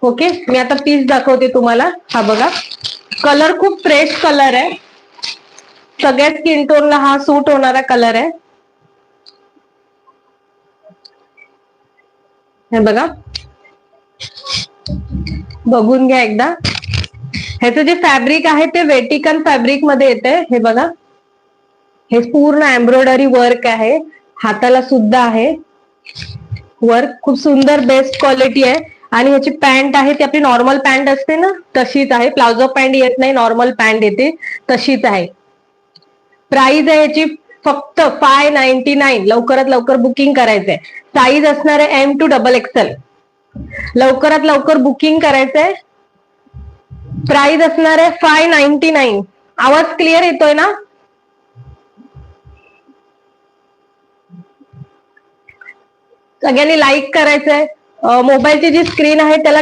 Okay, मी आता piece दाखवते तुम्हाला. हा बघा, कलर खूप फ्रेश कलर आहे, सगळ्या स्किन टोनला हा सूट होणारा कलर आहे. हे बघा, बघून घ्या एकदा. ह्याचं जे फॅब्रिक आहे ते वेटिकन फॅब्रिक मध्ये येते. हे बघा, हे पूर्ण एम्ब्रॉयडरी वर्क आहे, हाताला सुद्धा आहे वर्क. खूप सुंदर बेस्ट क्वालिटी आहे. आणि ह्याची पॅन्ट आहे ती आपली नॉर्मल पॅन्ट असते ना तशीच आहे, प्लाझो पॅन्ट येत नाही, नॉर्मल पॅन्ट येते तशीच आहे. प्राइस आहे याची फक्त 599. लवकरात लवकर बुकिंग करायचंय. साईज असणार आहे M to XXL. लवकरात लवकर बुकिंग करायचंय. प्राइस असणार आहे 599. आवाज क्लिअर येतोय ना? सगळ्यांनी लाईक करायचंय. मोबाईलची जी स्क्रीन आहे त्याला